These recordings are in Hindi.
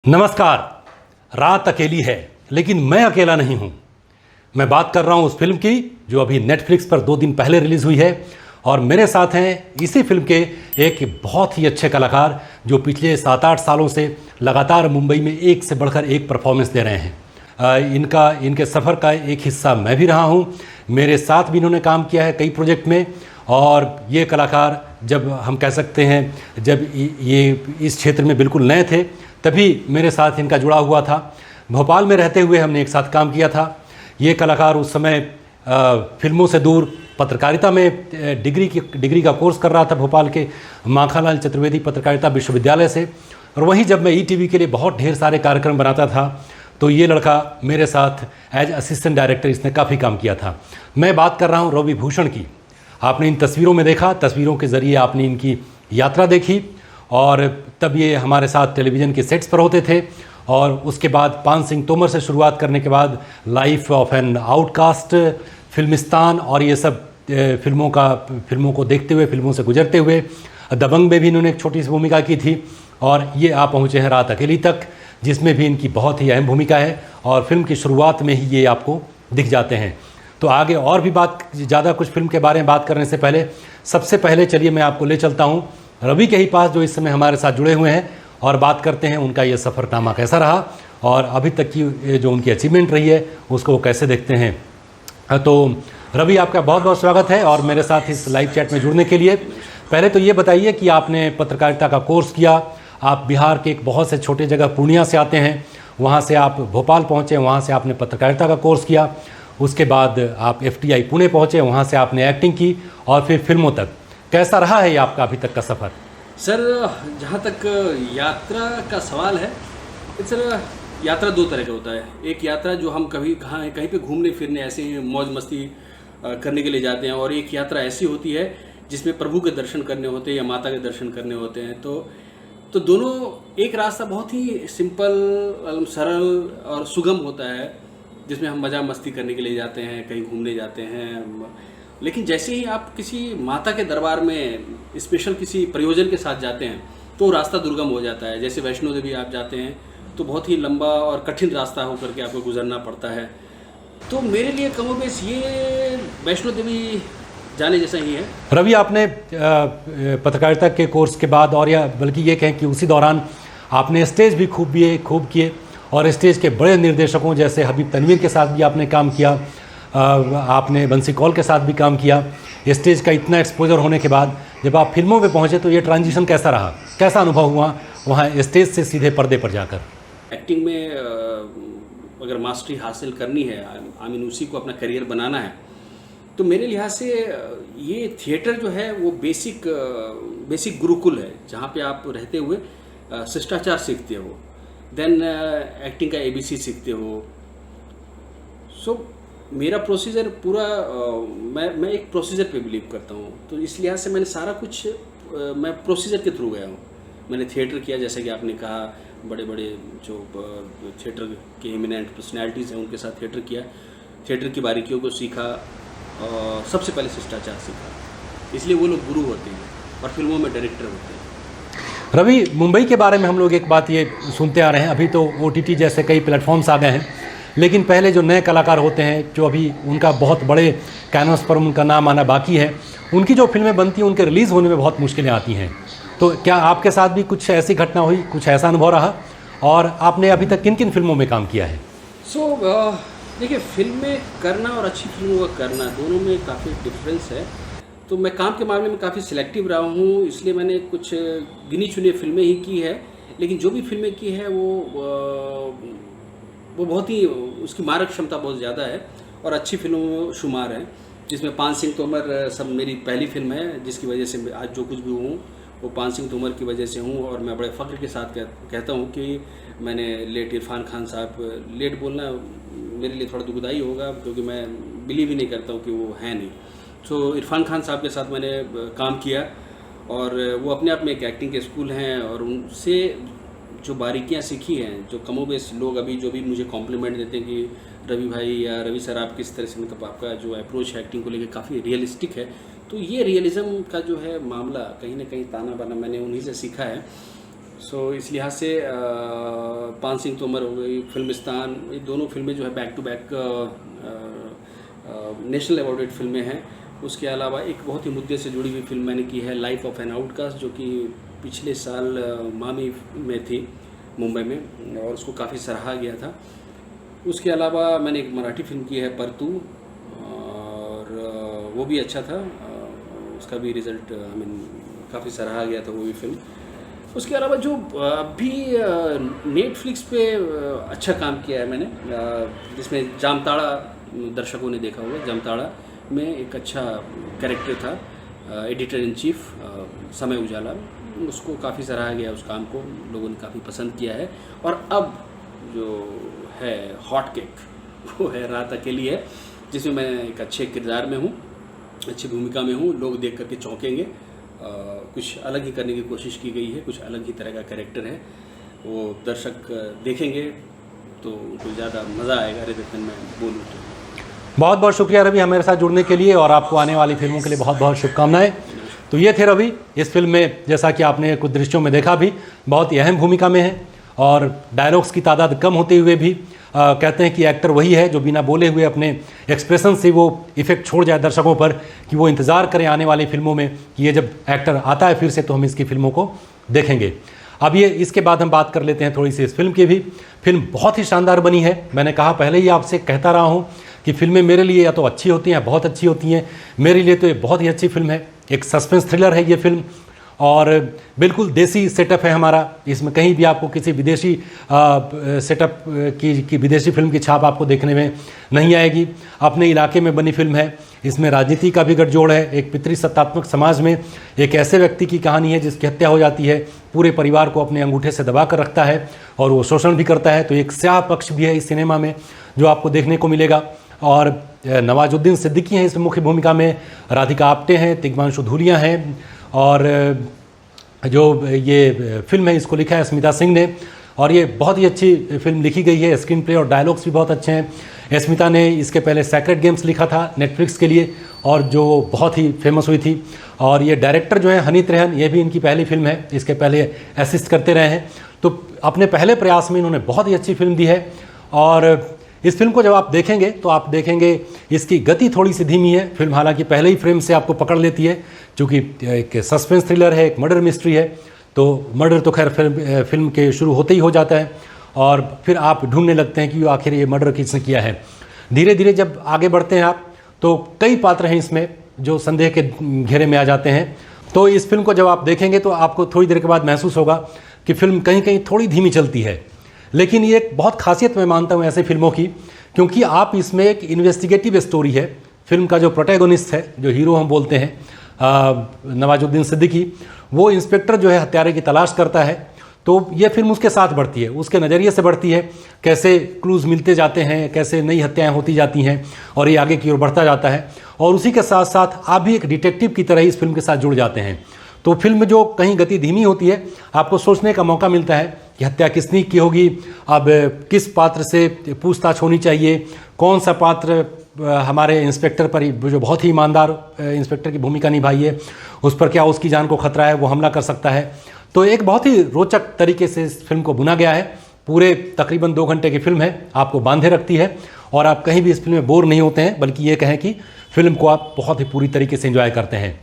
नमस्कार। रात अकेली है लेकिन मैं अकेला नहीं हूं। मैं बात कर रहा हूं उस फिल्म की जो अभी नेटफ्लिक्स पर 2 दिन पहले रिलीज हुई है और मेरे साथ हैं इसी फिल्म के एक बहुत ही अच्छे कलाकार जो पिछले 7-8 सालों से लगातार मुंबई में एक से बढ़कर एक परफॉर्मेंस दे रहे हैं। इनके सफ़र का एक हिस्सा मैं भी रहा हूं। मेरे साथ भी इन्होंने काम किया है कई प्रोजेक्ट में और ये कलाकार जब हम कह सकते हैं जब ये इस क्षेत्र में बिल्कुल नए थे तभी मेरे साथ इनका जुड़ा हुआ था। भोपाल में रहते हुए हमने एक साथ काम किया था। ये कलाकार उस समय फिल्मों से दूर पत्रकारिता में डिग्री का कोर्स कर रहा था भोपाल के माखनलाल चतुर्वेदी पत्रकारिता विश्वविद्यालय से। और वहीं जब मैं ईटीवी के लिए बहुत ढेर सारे कार्यक्रम बनाता था तो ये लड़का मेरे साथ एज असिस्टेंट डायरेक्टर इसने काफ़ी काम किया था। मैं बात कर रहा हूँ रवि भूषण की। आपने इन तस्वीरों में देखा, तस्वीरों के ज़रिए आपने इनकी यात्रा देखी और तब ये हमारे साथ टेलीविज़न के सेट्स पर होते थे और उसके बाद पान सिंह तोमर से शुरुआत करने के बाद life of an outcast, Filmistan और ये सब फिल्मों को देखते हुए, फिल्मों से गुजरते हुए दबंग में भी इन्होंने एक छोटी सी भूमिका की थी और ये आप पहुँचे हैं रात अकेली तक, जिसमें भी इनकी बहुत ही अहम भूमिका है और फिल्म की शुरुआत में ही ये आपको दिख जाते हैं। तो आगे और भी ज़्यादा कुछ फिल्म के बारे में बात करने से पहले सबसे पहले चलिए मैं आपको ले चलता हूँ रवि के ही पास जो इस समय हमारे साथ जुड़े हुए हैं और बात करते हैं उनका ये सफ़रनामा कैसा रहा और अभी तक की जो उनकी अचीवमेंट रही है उसको वो कैसे देखते हैं। तो रवि, आपका बहुत बहुत स्वागत है और मेरे साथ इस लाइव चैट में जुड़ने के लिए। पहले तो ये बताइए कि आपने पत्रकारिता का कोर्स किया, आप बिहार के एक बहुत से छोटे जगह पूर्णिया से आते हैं, वहाँ से आप भोपाल पहुँचे, वहाँ से आपने पत्रकारिता का कोर्स किया, उसके बाद आप FTI पुणे पहुँचे, वहाँ से आपने एक्टिंग की और फिर फिल्मों तक। कैसा रहा है ये आपका अभी तक का सफ़र? सर, जहाँ तक यात्रा का सवाल है, सर यात्रा 2 तरह का होता है। एक यात्रा जो हम कहीं पे घूमने फिरने ऐसे ही मौज मस्ती करने के लिए जाते हैं और एक यात्रा ऐसी होती है जिसमें प्रभु के दर्शन करने होते हैं या माता के दर्शन करने होते हैं। तो दोनों, एक रास्ता बहुत ही सिंपल, सरल और सुगम होता है जिसमें हम मज़ा मस्ती करने के लिए जाते हैं, कहीं घूमने जाते हैं। लेकिन जैसे ही आप किसी माता के दरबार में स्पेशल किसी प्रयोजन के साथ जाते हैं तो रास्ता दुर्गम हो जाता है। जैसे वैष्णो देवी आप जाते हैं तो बहुत ही लंबा और कठिन रास्ता होकर के आपको गुजरना पड़ता है। तो मेरे लिए कमोबेश ये वैष्णो देवी जाने जैसा ही है। रवि, आपने पत्रकारिता के कोर्स के बाद और या बल्कि ये कहें कि उसी दौरान आपने स्टेज भी खूब किए और स्टेज के बड़े निर्देशकों जैसे हबीब तनवीर के साथ भी आपने काम किया, आपने बंसी कौल के साथ भी काम किया। स्टेज का इतना एक्सपोजर होने के बाद जब आप फिल्मों में पहुंचे तो ये ट्रांजिशन कैसा रहा, कैसा अनुभव हुआ वहाँ स्टेज से सीधे पर्दे पर जाकर? एक्टिंग में अगर मास्टरी हासिल करनी है, आई मीन उसी को अपना करियर बनाना है, तो मेरे लिहाज से ये थिएटर जो है वो बेसिक गुरुकुल है जहाँ पे आप रहते हुए शिष्टाचार सीखते हो, देन एक्टिंग का ABC सीखते हो। सो मेरा प्रोसीजर पूरा, मैं एक प्रोसीजर पे बिलीव करता हूँ, तो इस लिहाज से मैंने सारा कुछ मैं प्रोसीजर के थ्रू गया हूँ। मैंने थिएटर किया, जैसे कि आपने कहा, बड़े बड़े जो थिएटर के इमिनेंट पर्सनैलिटीज़ हैं उनके साथ थिएटर किया, थिएटर की बारीकियों को सीखा और सबसे पहले शिष्टाचार सीखा। इसलिए वो लोग गुरु होते हैं और फिल्मों में डायरेक्टर होते हैं। रवि, मुंबई के बारे में हम लोग एक बात ये सुनते आ रहे हैं, अभी तो OTT जैसे कई प्लेटफॉर्म्स आ गए हैं, लेकिन पहले जो नए कलाकार होते हैं जो अभी उनका बहुत बड़े कैनवस पर उनका नाम आना बाकी है, उनकी जो फिल्में बनती हैं उनके रिलीज़ होने में बहुत मुश्किलें आती हैं। तो क्या आपके साथ भी कुछ ऐसी घटना हुई, कुछ ऐसा अनुभव रहा और आपने अभी तक किन किन फिल्मों में काम किया है? देखिए, फिल्में करना और अच्छी फिल्मों का करना दोनों में काफ़ी डिफरेंस है। तो मैं काम के मामले में काफ़ी सिलेक्टिव रहा हूँ, इसलिए मैंने कुछ गिनी चुनी फिल्में ही की है, लेकिन जो भी फिल्में की है वो बहुत ही, उसकी मारक क्षमता बहुत ज़्यादा है और अच्छी फिल्मों में शुमार है, जिसमें पान सिंह तोमर सब मेरी पहली फिल्म है, जिसकी वजह से आज जो कुछ भी हूँ वो पान सिंह तोमर की वजह से हूँ। और मैं बड़े फ़ख्र के साथ कहता हूँ कि मैंने लेट इरफान खान साहब, लेट बोलना मेरे लिए थोड़ा दुखदाई होगा क्योंकि मैं बिलीव ही नहीं करता हूँ कि वो है नहीं। तो इरफान खान साहब के साथ मैंने काम किया और वो अपने आप में एक एक्टिंग के स्कूल हैं और उनसे जो बारीकियां सीखी हैं, जो कमोबेश लोग अभी जो भी मुझे कॉम्प्लीमेंट देते हैं कि रवि भाई या रवि सर आप किस तरह से, मतलब आपका जो अप्रोच है एक्टिंग को लेकर काफ़ी रियलिस्टिक है, तो ये रियलिज़म का जो है मामला कहीं ना कहीं ताना बाना मैंने उन्हीं से सीखा है। सो इस लिहाज से पान सिंह तोमर हो गई, फिल्मिस्तान, ये दोनों फिल्में जो है back to back national awarded फिल्में हैं। उसके अलावा एक बहुत ही मुद्दे से जुड़ी हुई फिल्म मैंने की है लाइफ ऑफ एन आउटकास्ट, जो कि पिछले साल मामी में थी मुंबई में, और उसको काफ़ी सराहा गया था। उसके अलावा मैंने एक मराठी फिल्म की है परतू, और वो भी अच्छा था, उसका भी रिज़ल्ट काफ़ी सराहा गया था वो भी फिल्म। उसके अलावा जो अभी नेटफ्लिक्स पे अच्छा काम किया है मैंने, जिसमें जामताड़ा दर्शकों ने देखा होगा, जामताड़ा में एक अच्छा कैरेक्टर था एडिटर इन चीफ समय उजाला, उसको काफ़ी सराहा गया, उस काम को लोगों ने काफ़ी पसंद किया है। और अब जो है हॉट केक वो है रात अकेली है, जिसमें मैं एक अच्छे किरदार में हूँ, अच्छी भूमिका में हूँ, लोग देख करके चौंकेंगे। कुछ अलग ही करने की कोशिश की गई है, कुछ अलग ही तरह का कैरेक्टर है, वो दर्शक देखेंगे तो उनको ज़्यादा मज़ा आएगा रेदर देन मैं बोलूँ तो। बहुत बहुत शुक्रिया रवि हमारे साथ जुड़ने के लिए, और आपको आने वाली फिल्मों के लिए बहुत बहुत शुभकामनाएं। तो ये थे रवि, इस फिल्म में जैसा कि आपने कुछ दृश्यों में देखा भी, बहुत ही अहम भूमिका में है, और डायलॉग्स की तादाद कम होते हुए भी कहते हैं कि एक्टर वही है जो बिना बोले हुए अपने एक्सप्रेशन से वो इफेक्ट छोड़ जाए दर्शकों पर, कि वो इंतज़ार करें आने वाली फिल्मों में कि ये जब एक्टर आता है फिर से तो हम इसकी फिल्मों को देखेंगे। अब ये इसके बाद हम बात कर लेते हैं थोड़ी सी इस फिल्म की भी। फिल्म बहुत ही शानदार बनी है, मैंने कहा पहले ही आपसे कहता रहा हूँ कि फिल्में मेरे लिए या तो अच्छी होती हैं, बहुत अच्छी होती हैं, मेरे लिए तो ये बहुत ही अच्छी फिल्म है। एक सस्पेंस थ्रिलर है ये फिल्म, और बिल्कुल देसी सेटअप है हमारा, इसमें कहीं भी आपको किसी विदेशी सेटअप की विदेशी फिल्म की छाप आपको देखने में नहीं आएगी। अपने इलाके में बनी फिल्म है, इसमें राजनीति का भी गठजोड़ है। एक पितृसत्तात्मक समाज में एक ऐसे व्यक्ति की कहानी है जिसकी हत्या हो जाती है, पूरे परिवार को अपने अंगूठे से दबा कर रखता है और वो शोषण भी करता है। तो एक स्याह पक्ष भी है इस सिनेमा में जो आपको देखने को मिलेगा। और नवाजुद्दीन सिद्दीकी हैं इस मुख्य भूमिका में, राधिका आप्टे हैं, तिग्मांशु धूलिया हैं, और जो ये फिल्म है इसको लिखा है स्मिता सिंह ने, और ये बहुत ही अच्छी फिल्म लिखी गई है, स्क्रीन प्ले और डायलॉग्स भी बहुत अच्छे हैं। स्मिता ने इसके पहले सेक्रेड गेम्स लिखा था नेटफ्लिक्स के लिए, और जो बहुत ही फेमस हुई थी। और ये डायरेक्टर जो है हनीत रेहन, ये भी इनकी पहली फिल्म है, इसके पहले असिस्ट करते रहे हैं। तो अपने पहले प्रयास में इन्होंने बहुत ही अच्छी फिल्म दी है। और इस फिल्म को जब आप देखेंगे तो आप देखेंगे इसकी गति थोड़ी सी धीमी है फिल्म, हालांकि पहले ही फ्रेम से आपको पकड़ लेती है, क्योंकि एक सस्पेंस थ्रिलर है, एक मर्डर मिस्ट्री है। तो मर्डर तो खैर फिल्म के शुरू होते ही हो जाता है, और फिर आप ढूंढने लगते हैं कि आखिर ये मर्डर किसने किया है। धीरे धीरे जब आगे बढ़ते हैं आप, तो कई पात्र हैं इसमें जो संदेह के घेरे में आ जाते हैं। तो इस फिल्म को जब आप देखेंगे तो आपको थोड़ी देर के बाद महसूस होगा कि फिल्म कहीं कहीं थोड़ी धीमी चलती है, लेकिन ये एक बहुत खासियत मैं मानता हूँ ऐसे फिल्मों की, क्योंकि आप इसमें एक इन्वेस्टिगेटिव स्टोरी है। फिल्म का जो प्रोटैगोनिस्ट है, जो हीरो हम बोलते हैं, नवाजुद्दीन सिद्दीकी, वो इंस्पेक्टर जो है हत्यारे की तलाश करता है। तो ये फिल्म उसके साथ बढ़ती है, उसके नज़रिए से बढ़ती है, कैसे क्लूज़ मिलते जाते हैं, कैसे नई हत्याएं होती जाती हैं, और ये आगे की ओर बढ़ता जाता है। और उसी के साथ साथ आप भी एक डिटेक्टिव की तरह इस फिल्म के साथ जुड़ जाते हैं। तो फिल्म में जो कहीं गति धीमी होती है, आपको सोचने का मौका मिलता है कि हत्या किसने की होगी, अब किस पात्र से पूछताछ होनी चाहिए, कौन सा पात्र हमारे इंस्पेक्टर पर, जो बहुत ही ईमानदार इंस्पेक्टर की भूमिका निभाई है, उस पर क्या उसकी जान को खतरा है, वो हमला कर सकता है। तो एक बहुत ही रोचक तरीके से इस फिल्म को बुना गया है। पूरे तकरीबन 2 घंटे की फिल्म है, आपको बांधे रखती है, और आप कहीं भी इस फिल्म में बोर नहीं होते हैं, बल्कि ये कहें कि फिल्म को आप बहुत ही पूरी तरीके से एंजॉय करते हैं।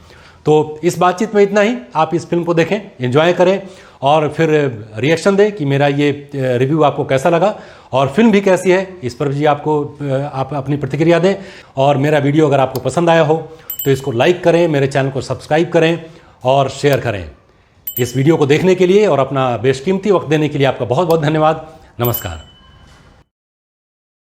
तो इस बातचीत में इतना ही। आप इस फिल्म को देखें, एंजॉय करें, और फिर रिएक्शन दें कि मेरा ये रिव्यू आपको कैसा लगा और फिल्म भी कैसी है, इस पर भी आप अपनी प्रतिक्रिया दें। और मेरा वीडियो अगर आपको पसंद आया हो तो इसको लाइक करें, मेरे चैनल को सब्सक्राइब करें और शेयर करें। इस वीडियो को देखने के लिए और अपना बेशकीमती वक्त देने के लिए आपका बहुत बहुत धन्यवाद। नमस्कार।